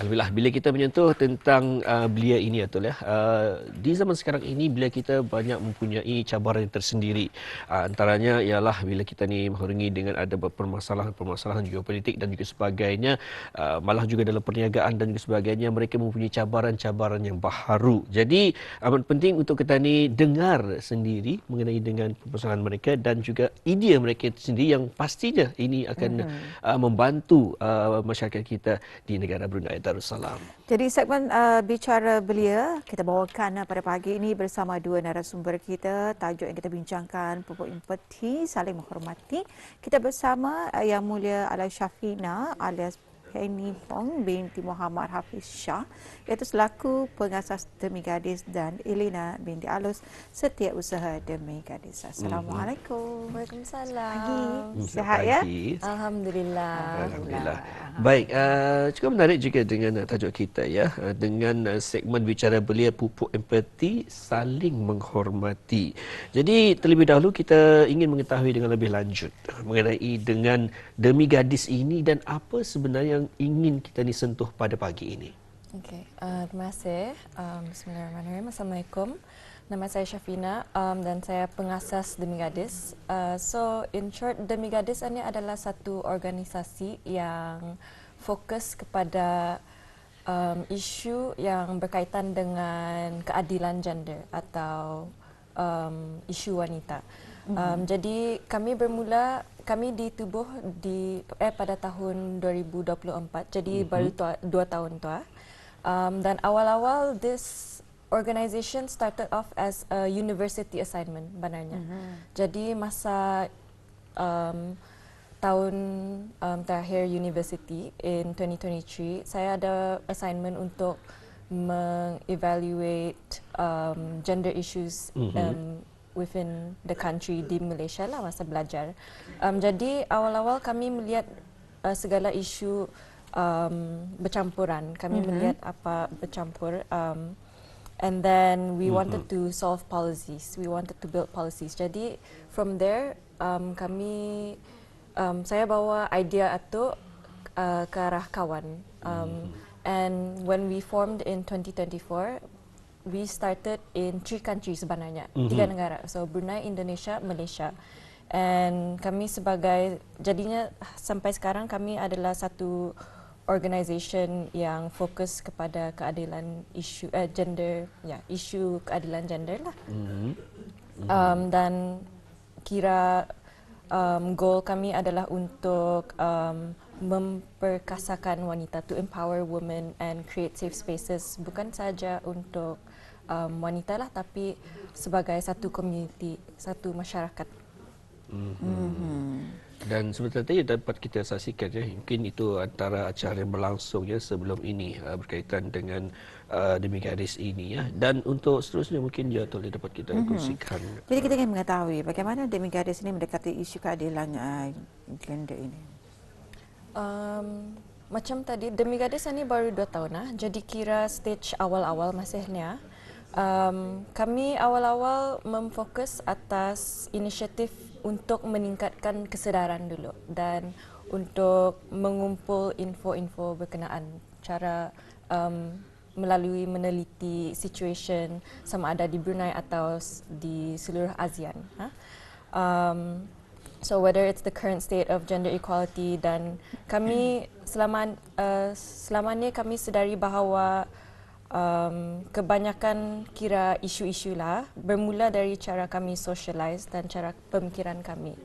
Alhamdulillah bila kita menyentuh tentang belia ini Atul ya. Di zaman sekarang ini belia kita banyak mempunyai cabaran tersendiri. Antaranya ialah bila kita ni mengharungi dengan ada permasalahan geopolitik dan juga sebagainya, malah juga dalam perniagaan dan juga sebagainya mereka mempunyai cabaran-cabaran yang baharu. Jadi amat penting untuk kita ni dengar sendiri mengenai dengan permasalahan mereka dan juga idea mereka itu sendiri yang pastinya ini akan membantu masyarakat kita di negara Brunei Darussalam. Jadi segmen Bicara Belia kita bawakan pada pagi ini bersama dua narasumber kita. Tajuk yang kita bincangkan pupuk empati, saling menghormati. Kita bersama Yang Mulia Ala Syafina alias Penny Fong binti Muhammad Hafiz Shah, iaitu selaku pengasas Demi Gadis, dan Elina binti Alus, setiausaha Demi Gadis. Assalamualaikum. Waalaikumsalam. Pagi. Sihat ya? Alhamdulillah. Alhamdulillah. Baik, cukup menarik juga dengan tajuk kita ya, dengan segmen Bicara Belia Pupuk Empati, Saling Menghormati. Jadi terlebih dahulu kita ingin mengetahui dengan lebih lanjut mengenai dengan Demi Gadis ini dan apa sebenarnya yang ingin kita disentuh pada pagi ini. Okey, terima kasih. Bismillahirrahmanirrahim. Assalamualaikum. Nama saya Syafina dan saya pengasas Demi Gadis. So in short, Demi Gadis ini adalah satu organisasi yang fokus kepada isu yang berkaitan dengan keadilan gender atau isu wanita. Jadi kami ditubuh pada tahun 2024. Jadi baru 2 tahun tua. Dan awal-awal this organization started off as a university assignment sebenarnya. Jadi masa tahun terakhir university in 2023, saya ada assignment untuk mengevaluate gender issues within the country di Malaysia lah masa belajar. Jadi awal-awal kami melihat segala isu bercampuran. Kami melihat apa bercampur. And then we wanted to solve policies. We wanted to build policies. Jadi from there saya bawa idea itu ke arah kawan. And when we formed in 2024, we started in 3 countries sebenarnya, 3 negara. So Brunei, Indonesia, Malaysia. And kami jadinya sampai sekarang kami adalah satu organisation yang fokus kepada keadilan isu gender, isu keadilan gender lah. Dan kira goal kami adalah untuk memperkasakan wanita, to empower women and create safe spaces, bukan saja untuk wanita lah, tapi sebagai satu community, satu masyarakat. Dan sebenarnya tadi dapat kita saksikan ya, mungkin itu antara acara yang berlangsung ya sebelum ini berkaitan dengan Demi Gadis ini ya. Dan untuk seterusnya mungkin ya Toleh dapat kita kongsikan. Jadi kita ingin mengetahui bagaimana Demi Gadis ini mendekati isu keadilan gender ini. Macam tadi, Demi Gadis ini baru 2 tahun lah. Jadi kira stage awal-awal masihnya. Kami awal-awal memfokus atas inisiatif untuk meningkatkan kesedaran dulu dan untuk mengumpul info-info berkenaan cara melalui meneliti situation sama ada di Brunei atau di seluruh ASEAN. So whether it's the current state of gender equality, dan kami selama ni kami sedari bahawa kebanyakan kira isu-isu lah bermula dari cara kami socialize dan cara pemikiran kami.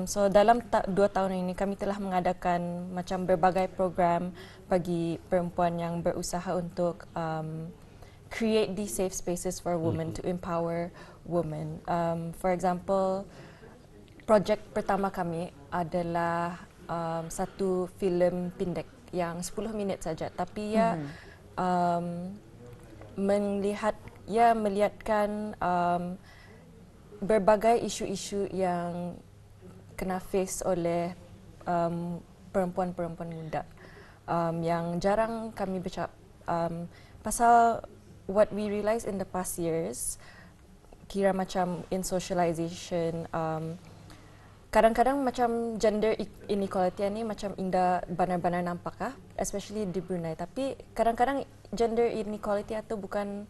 So dalam 2 tahun ini kami telah mengadakan macam berbagai program bagi perempuan yang berusaha untuk create these safe spaces for women, to empower women. For example, projek pertama kami adalah satu filem pendek yang 10 minit saja, tapi melihatkan berbagai isu-isu yang kena face oleh perempuan-perempuan muda yang jarang kami bercakap pasal what we realize in the past years, kira macam in socialization, kadang-kadang macam gender inequality ni macam indah benar-benar nampak especially di Brunei. Tapi kadang-kadang gender inequality itu bukan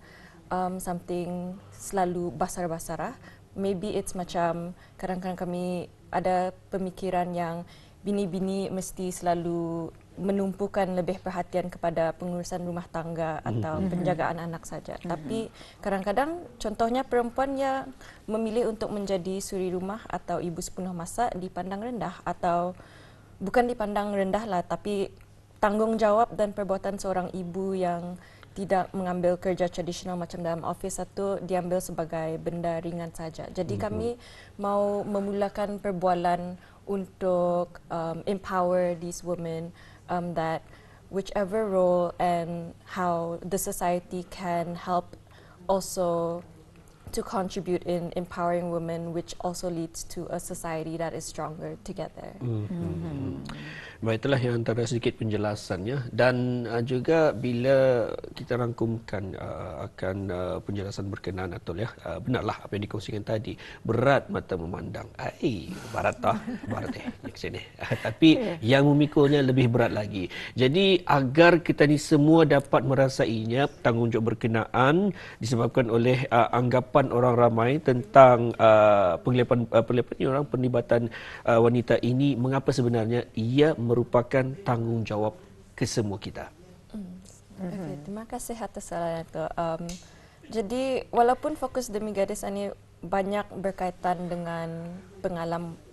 something selalu basar-basar. Maybe it's macam kadang-kadang kami ada pemikiran yang bini-bini mesti selalu menumpukan lebih perhatian kepada pengurusan rumah tangga atau penjagaan anak saja. Tapi kadang-kadang contohnya perempuan yang memilih untuk menjadi suri rumah atau ibu sepenuh masa dipandang rendah, atau bukan dipandang rendah lah, tapi tanggungjawab dan perbuatan seorang ibu yang tidak mengambil kerja tradisional macam dalam office itu diambil sebagai benda ringan saja. Jadi kami mau memulakan perbualan untuk empower these women, that whichever role and how the society can help also to contribute in empowering women, which also leads to a society that is stronger together. Baik, itulah yang antara sedikit penjelasannya, dan juga bila kita rangkumkan akan penjelasan berkenaan atau benarlah apa yang dikongsikan tadi, berat mata memandang. Barat yang sini. Tapi yang memikulnya lebih berat lagi. Jadi agar kita ni semua dapat merasainya, tanggungjawab berkenaan disebabkan oleh anggapan orang ramai tentang penglibatan wanita ini, mengapa sebenarnya ia merupakan tanggungjawab kesemua kita. Okay, terima kasih atas soalan itu. Jadi walaupun fokus Demi Gadis ini banyak berkaitan dengan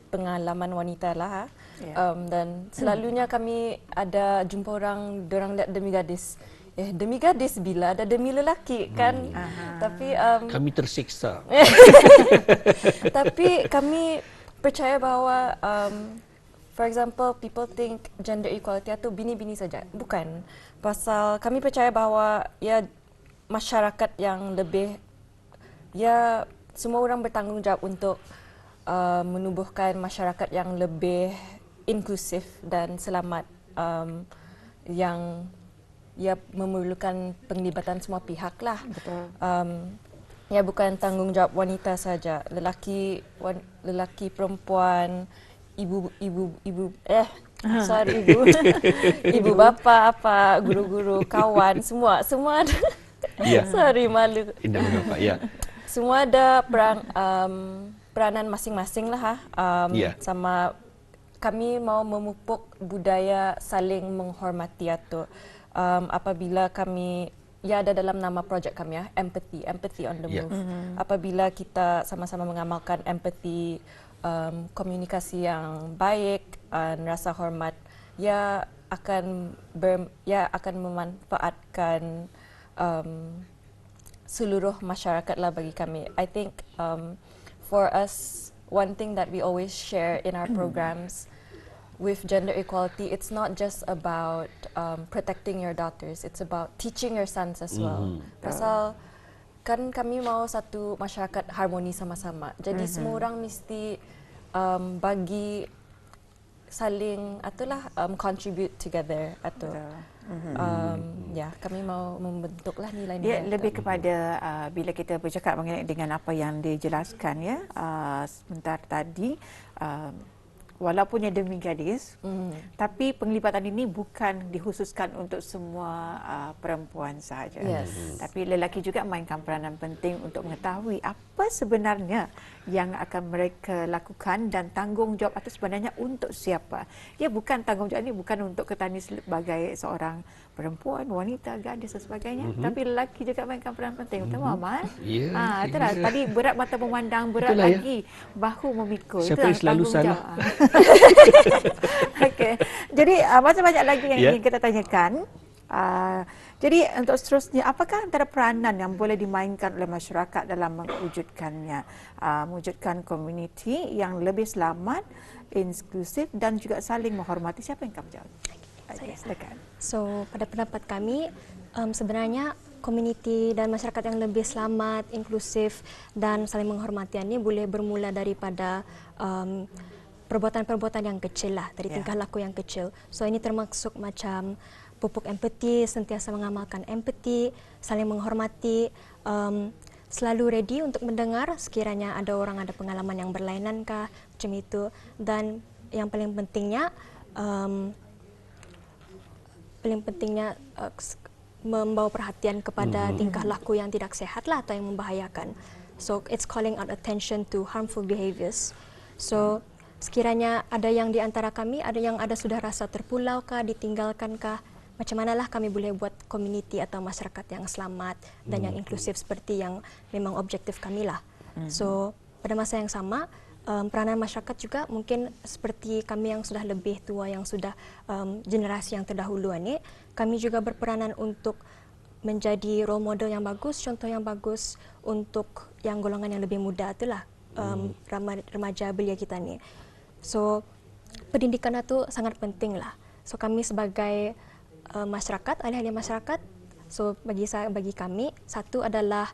pengalaman wanita lah, dan selalunya kami ada jumpa orang lihat Demi Gadis. Demi gadis bila ada demi lelaki kan. Tapi kami tersiksa. Tapi kami percaya bahawa for example, people think gender equality itu bini-bini saja. Bukan. Pasal kami percaya bahawa masyarakat yang lebih, semua orang bertanggungjawab untuk menubuhkan masyarakat yang lebih inklusif dan selamat, yang memerlukan penglibatan semua pihak lah. Betul. Bukan tanggungjawab wanita saja, lelaki, perempuan, ibu ibu bapa, guru-guru, kawan, semua ada. Sorry, malu. Indah mengapa, ya. Semua ada peranan masing-masing lah. Sama kami mau memupuk budaya saling menghormati itu. Apabila kami ada dalam nama projek kami empathy on the move. Apabila kita sama-sama mengamalkan empathy, komunikasi yang baik, rasa hormat, akan memanfaatkan seluruh masyarakat lah bagi kami. I think for us, one thing that we always share in our programs with gender equality, it's not just about protecting your daughters, it's about teaching your sons as well. Pasal kan kami mau satu masyarakat harmoni sama-sama. Jadi semua orang mesti bagi saling contribute together atau kami mau membentuklah nilai-nilai. Lebih kepada bila kita bercakap mengenai dengan apa yang dijelaskan sebentar tadi, walaupun Demi Gadis, tapi penglibatan ini bukan dikhususkan untuk semua perempuan sahaja. Tapi lelaki juga mainkan peranan penting untuk mengetahui apa sebenarnya yang akan mereka lakukan dan tanggungjawab itu sebenarnya untuk siapa. Bukan tanggungjawab ini bukan untuk Ketani sebagai seorang perempuan, wanita, gadis dan sebagainya, tapi lelaki juga mainkan peranan penting. Betul, Muhammad? Itulah tadi berat mata memandang, berat itulah lagi bahu memikul. Siapa yang selalu salah? Okey. Jadi masih banyak lagi yang ingin kita tanyakan. Jadi untuk seterusnya, apakah antara peranan yang boleh dimainkan oleh masyarakat dalam mewujudkannya, mewujudkan komuniti yang lebih selamat, inklusif dan juga saling menghormati? Siapa yang akan menjawab? Silakan. So pada pendapat kami, sebenarnya komuniti dan masyarakat yang lebih selamat, inklusif dan saling menghormati ini boleh bermula daripada perbuatan-perbuatan yang kecil lah, dari tingkah laku yang kecil. So ini termasuk macam pupuk empati, sentiasa mengamalkan empati, saling menghormati, selalu ready untuk mendengar sekiranya ada orang ada pengalaman yang berlainan kah macam itu. Dan yang paling pentingnya membawa perhatian kepada tingkah laku yang tidak sehat lah atau yang membahayakan. So it's calling out attention to harmful behaviors. So sekiranya ada yang di antara kami ada sudah rasa terpulau kah, ditinggalkan kah, macam manalah kami boleh buat community atau masyarakat yang selamat dan yang inklusif seperti yang memang objektif kami lah. So pada masa yang sama peranan masyarakat juga mungkin seperti kami yang sudah lebih tua, yang sudah generasi yang terdahulu ini, kami juga berperanan untuk menjadi role model yang bagus, contoh yang bagus untuk yang golongan yang lebih muda itulah remaja belia kita ni. So pendidikan itu sangat penting lah. So kami sebagai masyarakat, ahli-ahli masyarakat, so bagi kami satu adalah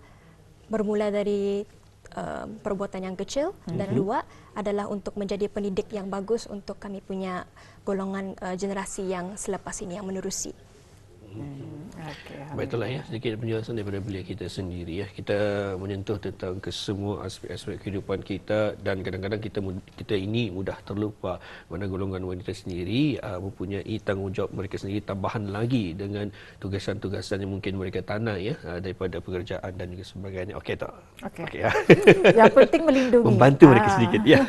bermula dari perbuatan yang kecil dan dua adalah untuk menjadi pendidik yang bagus untuk kami punya golongan generasi yang selepas ini yang menerusi. Baiklah ya, sedikit penjelasan daripada belia kita sendiri ya. Kita menyentuh tentang kesemua aspek-aspek kehidupan kita dan kadang-kadang kita ini mudah terlupa mana golongan wanita sendiri mempunyai tanggungjawab mereka sendiri tambahan lagi dengan tugasan-tugasan yang mungkin mereka tanah ya daripada pekerjaan dan juga sebagainya. Okey tak? Okey ya. Yang penting melindungi. Membantu mereka sedikit ya.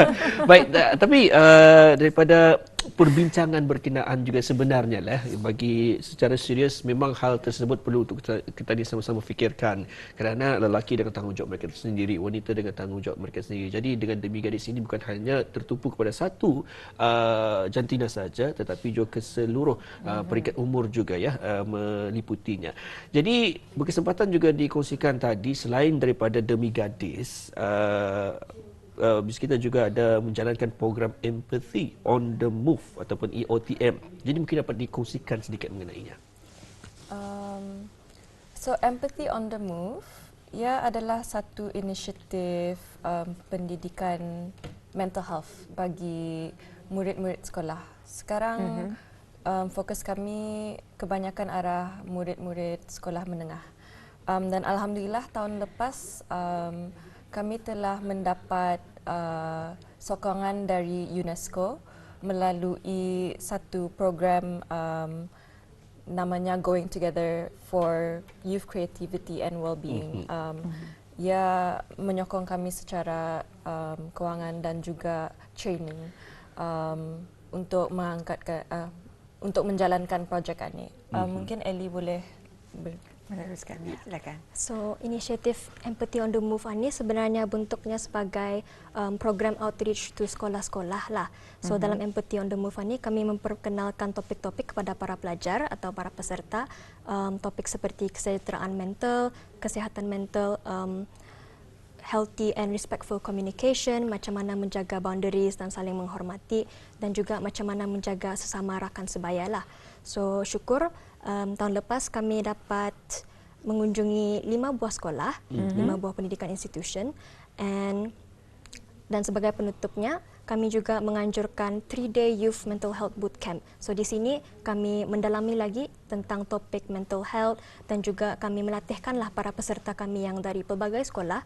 Baik, tapi daripada perbincangan berkenaan juga sebenarnya lah bagi secara serius memang hal tersebut perlu untuk kita ni sama-sama fikirkan kerana lelaki dengan tanggungjawab mereka sendiri, wanita dengan tanggungjawab mereka sendiri. Jadi dengan demi gadis ini bukan hanya tertumpu kepada satu jantina saja tetapi juga ke seluruh peringkat umur juga ya meliputinya. Jadi berkesempatan juga dikongsikan tadi selain daripada demi gadis kita juga ada menjalankan program Empathy on the Move ataupun EOTM. Jadi mungkin dapat dikongsikan sedikit mengenainya. So Empathy on the Move ia adalah satu inisiatif pendidikan mental health bagi murid-murid sekolah. Sekarang fokus kami kebanyakan arah murid-murid sekolah menengah. Dan alhamdulillah tahun lepas kami telah mendapat sokongan dari UNESCO melalui satu program namanya Going Together for Youth Creativity and Wellbeing. Ia menyokong kami secara kewangan dan juga training untuk untuk menjalankan projek ini. Mungkin Ellie boleh meneruskan, silakan. So, inisiatif Empathy on the Move ini sebenarnya bentuknya sebagai program outreach to sekolah-sekolah lah. So, dalam Empathy on the Move ini kami memperkenalkan topik-topik kepada para pelajar atau para peserta, topik seperti kesejahteraan mental, kesihatan mental, healthy and respectful communication, macam mana menjaga boundaries dan saling menghormati, dan juga macam mana menjaga sesama rakan sebaya lah. So, syukur tahun lepas kami dapat mengunjungi 5 buah sekolah, 5 buah pendidikan institution, dan sebagai penutupnya kami juga menganjurkan 3-day Youth Mental Health Bootcamp. So di sini kami mendalami lagi tentang topik mental health dan juga kami melatihkanlah para peserta kami yang dari pelbagai sekolah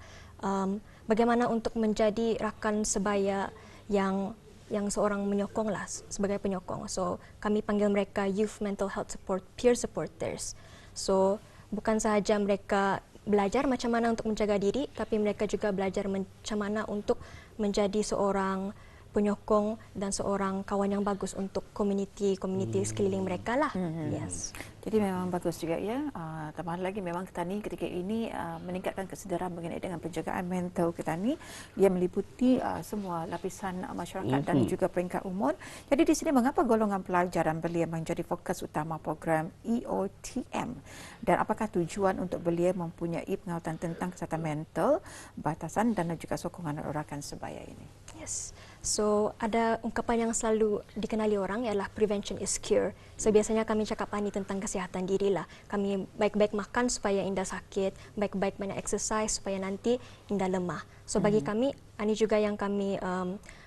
bagaimana untuk menjadi rakan sebaya yang seorang menyokong lah, sebagai penyokong. So kami panggil mereka Youth Mental Health Support Peer Supporters. So bukan sahaja mereka belajar macam mana untuk menjaga diri, tapi mereka juga belajar macam mana untuk menjadi seorang penyokong dan seorang kawan yang bagus untuk komuniti sekeliling mereka lah. Yes. Jadi memang bagus juga ya. Tambah lagi memang kita ni ketika ini meningkatkan kesedaran mengenai dengan penjagaan mental kita ni. Ia meliputi semua lapisan masyarakat dan juga peringkat umur. Jadi di sini mengapa golongan pelajaran belia menjadi fokus utama program EOTM? Dan apakah tujuan untuk belia mempunyai pengetahuan tentang kesihatan mental, batasan dan juga sokongan rakan sebaya ini? Yes. So, ada ungkapan yang selalu dikenali orang ialah prevention is cure. So, biasanya kami cakap ini tentang kesihatan diri lah. Kami baik-baik makan supaya indah sakit, baik-baik banyak exercise supaya nanti indah lemah. So, bagi kami, ini juga yang kami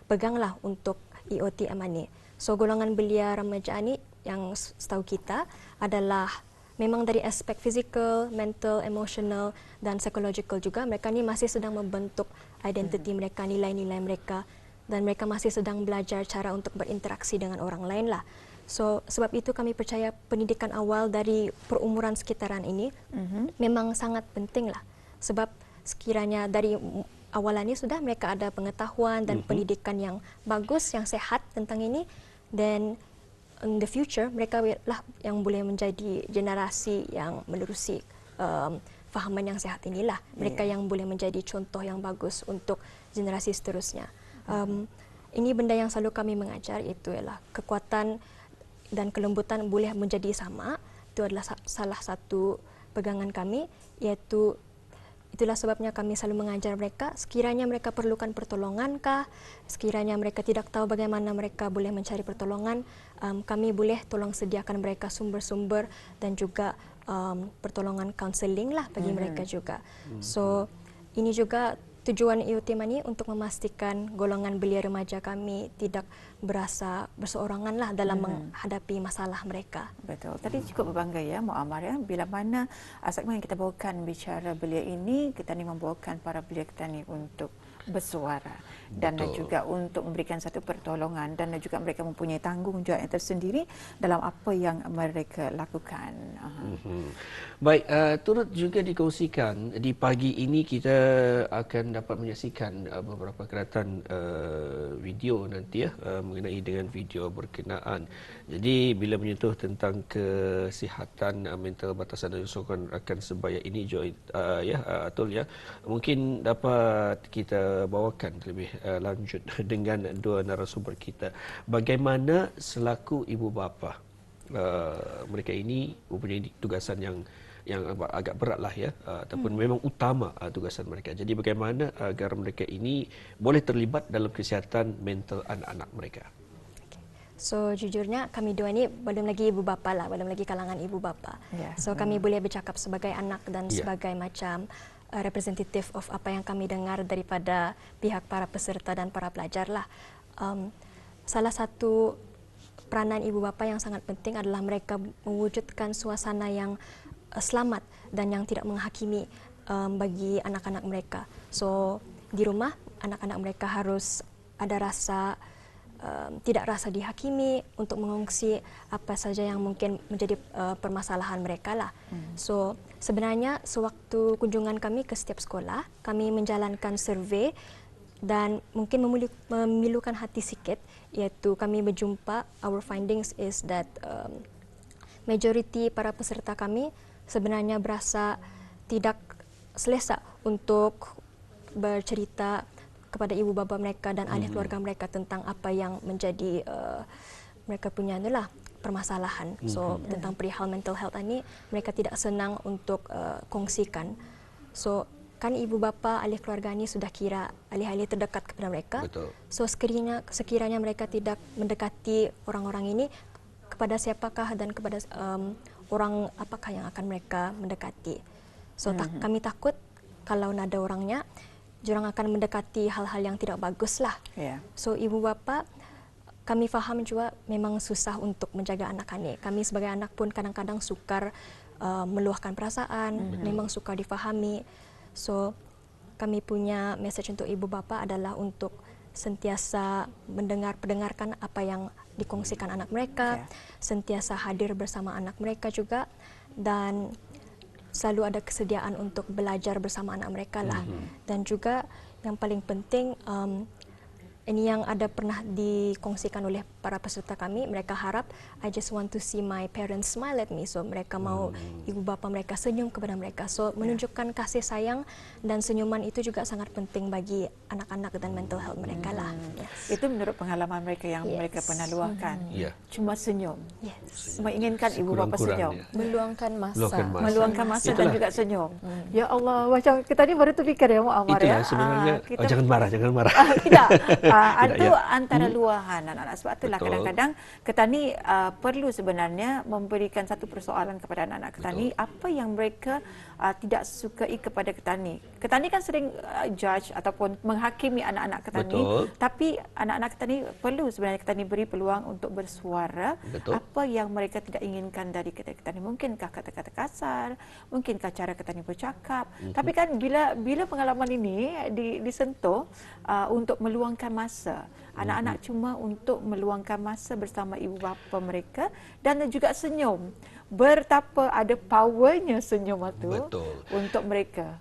peganglah untuk EOTM ini. So, golongan belia remaja ini yang setahu kita adalah memang dari aspek fizikal, mental, emotional dan psychological juga mereka ni masih sedang membentuk identiti mereka, nilai-nilai mereka, dan mereka masih sedang belajar cara untuk berinteraksi dengan orang lain lah. So sebab itu kami percaya pendidikan awal dari perumuran sekitaran ini memang sangat penting lah. Sebab sekiranya dari awalannya sudah mereka ada pengetahuan dan pendidikan yang bagus, yang sehat tentang ini, dan in the future mereka lah yang boleh menjadi generasi yang menerusi fahaman yang sehat inilah. Mereka yang boleh menjadi contoh yang bagus untuk generasi seterusnya. Ini benda yang selalu kami mengajar, itu ialah kekuatan dan kelembutan boleh menjadi sama. Itu adalah salah satu pegangan kami, iaitu itulah sebabnya kami selalu mengajar mereka, sekiranya mereka perlukan pertolongan kah, sekiranya mereka tidak tahu bagaimana mereka boleh mencari pertolongan, kami boleh tolong sediakan mereka sumber-sumber dan juga pertolongan counseling lah bagi mereka juga. So ini juga tujuan IUTM ini untuk memastikan golongan belia remaja kami tidak berasa berseorangan lah dalam menghadapi masalah mereka. Betul. Tadi cukup berbangga ya Muammar ya, bila mana segmen yang kita bawakan bicara belia ini, kita ni membawakan para belia kita ni untuk bersuara dan juga untuk memberikan satu pertolongan, dan juga mereka mempunyai tanggungjawab yang tersendiri dalam apa yang mereka lakukan. Baik, turut juga dikongsikan di pagi ini kita akan dapat menyaksikan beberapa keratan video nanti ya, mengenai dengan video berkenaan. Jadi bila menyentuh tentang kesihatan mental batasan dan sokongan rakan sebaya ini Atul ya, mungkin dapat kita bawakan lebih lanjut dengan dua narasumber kita. Bagaimana selaku ibu bapa mereka ini mempunyai tugasan yang agak berat lah ya, ataupun memang utama tugasan mereka. Jadi bagaimana agar mereka ini boleh terlibat dalam kesihatan mental anak-anak mereka? So jujurnya kami dua ni belum lagi ibu bapa lah, belum lagi kalangan ibu bapa. So kami boleh bercakap sebagai anak dan sebagai macam representative of apa yang kami dengar daripada pihak para peserta dan para pelajar lah. Salah satu peranan ibu bapa yang sangat penting adalah mereka mewujudkan suasana yang selamat dan yang tidak menghakimi bagi anak-anak mereka. So di rumah anak-anak mereka harus ada rasa tidak rasa dihakimi untuk mengongsi apa saja yang mungkin menjadi permasalahan mereka lah. So sebenarnya sewaktu kunjungan kami ke setiap sekolah, kami menjalankan survei dan mungkin memilukan hati sikit, iaitu kami berjumpa, our findings is that majoriti para peserta kami sebenarnya berasa tidak selesa untuk bercerita kepada ibu bapa mereka dan ahli keluarga mereka tentang apa yang menjadi mereka punya itulah permasalahan. So tentang perihal mental health ini mereka tidak senang untuk kongsikan. So kan ibu bapa ahli keluarga ini sudah kira ahli-ahli terdekat kepada mereka. Betul. So sekiranya mereka tidak mendekati orang-orang ini, kepada siapakah dan kepada orang apakah yang akan mereka mendekati. So kami takut kalau nada orangnya diorang akan mendekati hal-hal yang tidak bagus lah. So ibu bapa, kami faham juga memang susah untuk menjaga anak kami. Kami sebagai anak pun kadang-kadang sukar meluahkan perasaan, memang suka difahami. So kami punya message untuk ibu bapa adalah untuk sentiasa pendengarkan apa yang dikongsikan anak mereka, sentiasa hadir bersama anak mereka juga, dan selalu ada kesediaan untuk belajar bersama anak mereka lah. Dan juga yang paling penting, ini yang ada pernah dikongsikan oleh para peserta kami, mereka harap, I just want to see my parents smile at me. So mereka mau ibu bapa mereka senyum kepada mereka. So menunjukkan kasih sayang dan senyuman itu juga sangat penting bagi anak-anak dan mental health mereka lah. Itu menurut pengalaman mereka yang mereka pernah luahkan. Cuma senyum. Menginginkan ibu bapa senyum. Meluangkan masa. Meluangkan masa dan juga senyum. Ya Allah, macam kita ni baru terfikir ya Muammar Itulah ya. sebenarnya, jangan marah. Tidak. Itu antara luahan anak-anak. Sebab itulah kadang-kadang kita ni perlu sebenarnya memberikan satu persoalan kepada anak-anak kita ni, apa yang mereka tidak sukai kepada ketani. Ketani kan sering judge ataupun menghakimi anak-anak ketani. Betul. Tapi anak-anak ketani perlu sebenarnya ketani beri peluang untuk bersuara. Betul. Apa yang mereka tidak inginkan dari ketani. Mungkinkah kata-kata kasar, mungkinkah cara ketani bercakap. Tapi kan bila pengalaman ini disentuh untuk meluangkan masa. Anak-anak cuma untuk meluangkan masa bersama ibu bapa mereka dan juga senyum. Betapa ada powernya senyum itu Betul. untuk mereka.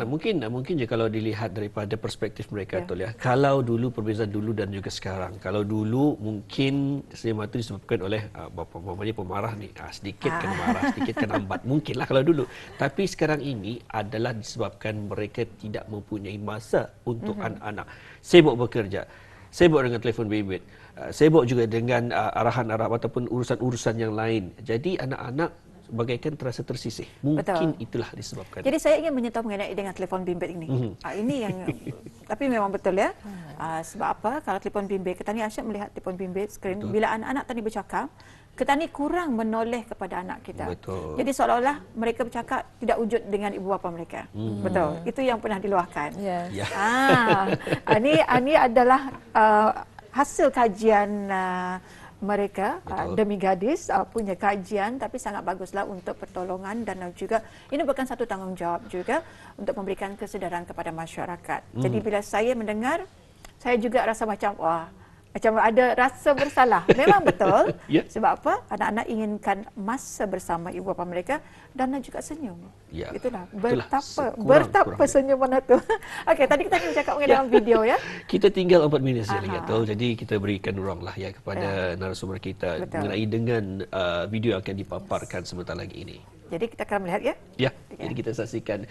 Mungkin je kalau dilihat daripada perspektif mereka Ya. tu ya. Kalau dulu perbezaan dulu dan juga sekarang. Kalau dulu mungkin senyum itu disebabkan oleh bapa-bapanya pemarah ni. Sedikit kena marah, sedikit kena ambat. Mungkinlah kalau dulu. Tapi sekarang ini adalah disebabkan mereka tidak mempunyai masa untuk anak-anak. Sibuk bekerja. Sibuk dengan telefon bimbit. Sibuk juga dengan arahan-arahan ataupun urusan-urusan yang lain. Jadi anak-anak bagaikan terasa tersisih. Mungkin itulah disebabkan. Jadi saya ingin menyentuh mengenai dengan telefon bimbit ini. Ini yang tapi memang betul ya. Sebab apa? Kalau telefon bimbit, ketani asyik melihat telefon bimbit skrin. Bila anak-anak tadi bercakap, ketani kurang menoleh kepada anak kita. Betul. Jadi seolah-olah mereka bercakap tidak wujud dengan ibu bapa mereka. Betul. Itu yang pernah diluahkan. Yes. Ya. Ini adalah hasil kajian mereka, Demi Gadis punya kajian, tapi sangat baguslah untuk pertolongan dan juga ini bukan satu tanggungjawab juga untuk memberikan kesedaran kepada masyarakat. Jadi bila saya mendengar, saya juga rasa macam macam ada rasa bersalah. Memang betul. Ya. Sebab apa? Anak-anak inginkan masa bersama ibu bapa mereka dan juga senyum. Ya. Itulah Itulah, betapa kurang. senyuman itu. Okey, tadi kita bercakap mengenai dalam video ya. Kita tinggal 4 minit saja lagi, Atul. Jadi kita berikan ruang lah ya kepada narasumber kita Betul. mengenai dengan video yang akan dipaparkan sebentar lagi ini. Jadi kita akan melihat ya. Ya, jadi kita saksikan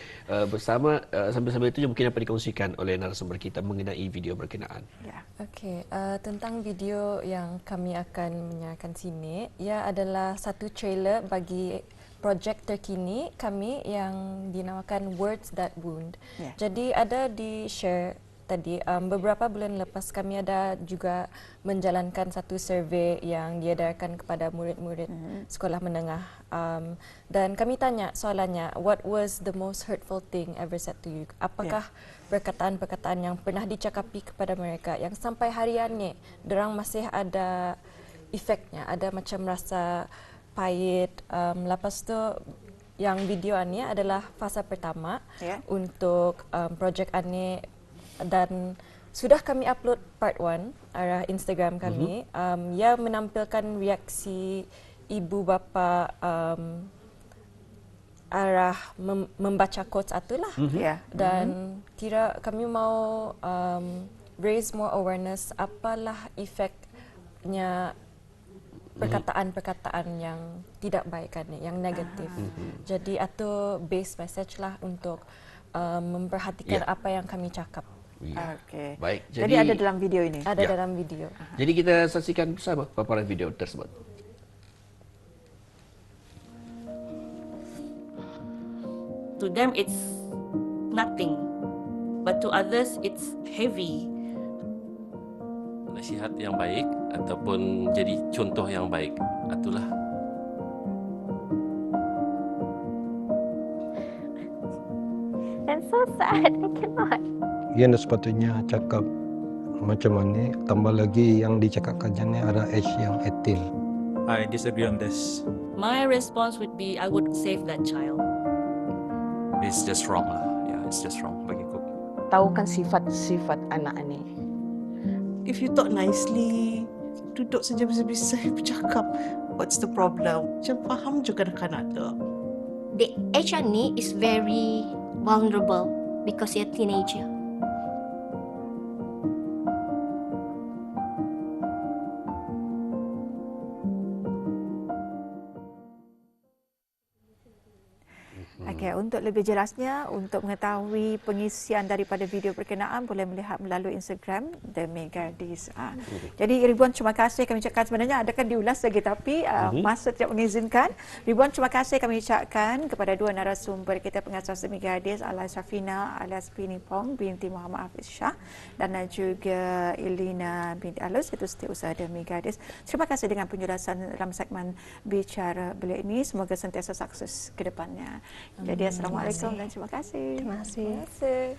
bersama sambil-sambil itu mungkin apa dikongsikan oleh narasumber kita mengenai video berkenaan. Ya. Okey, tentang video yang kami akan menyanyikan sini, ia adalah satu trailer bagi projek terkini kami yang dinamakan Words That Wound. Ya. Jadi ada di-share tadi, beberapa bulan lepas kami ada juga menjalankan satu survey yang diedarkan kepada murid-murid sekolah menengah. Dan kami tanya soalannya, what was the most hurtful thing ever said to you? Apakah perkataan-perkataan yang pernah dicakapi kepada mereka yang sampai harian ni, derang masih ada efeknya, ada macam rasa pahit. Lepas tu yang video ni adalah fasa pertama untuk projek ini dan sudah kami upload part 1 arah Instagram kami. Ia menampilkan reaksi ibu bapa arah membaca quotes itulah. Dan kira kami mau raise more awareness apalah efeknya perkataan-perkataan yang tidak baik kan, yang negatif. Jadi itu base message lah untuk memperhatikan apa yang kami cakap. Ya. Okey. Baik. Jadi ada dalam video ini. Ada Ya. dalam video. Jadi kita saksikan bersama paparan video tersebut. To them it's nothing, but to others it's heavy. Nasihat yang baik ataupun jadi contoh yang baik, itulah. I'm so sad, I cannot. Yang sepatutnya cakap macam mana, tambah lagi yang dicakapkannya ni ada age yang 18. I disagree on this. My response would be I would save that child. It's just wrong lah. Yeah, it's just wrong bagiku. Tahukan sifat-sifat anak ni. If you talk nicely, duduk saja bisa-bisa bercakap. What's the problem? Macam faham juga kanak-kanak tu. The age ni is very vulnerable because you're a teenager. Okey, untuk lebih jelasnya, untuk mengetahui pengisian daripada video berkenaan, boleh melihat melalui Instagram Demi Gadis. Jadi ribuan terima kasih kami ucapkan, sebenarnya ada kan diulas lagi tapi masa tidak mengizinkan. Ribuan terima kasih kami ucapkan kepada dua narasumber kita, pengasas Demi Gadis alias Syafina alias Pini Pong binti Muhammad Hafiz Shah dan juga Elina binti Alus, itu setiausaha Demi Gadis. Terima kasih dengan penjelasan dalam segmen bicara beliau ini. Semoga sentiasa sukses ke depannya. Jadi dia. Assalamualaikum dan terima kasih. Terima kasih. Terima kasih.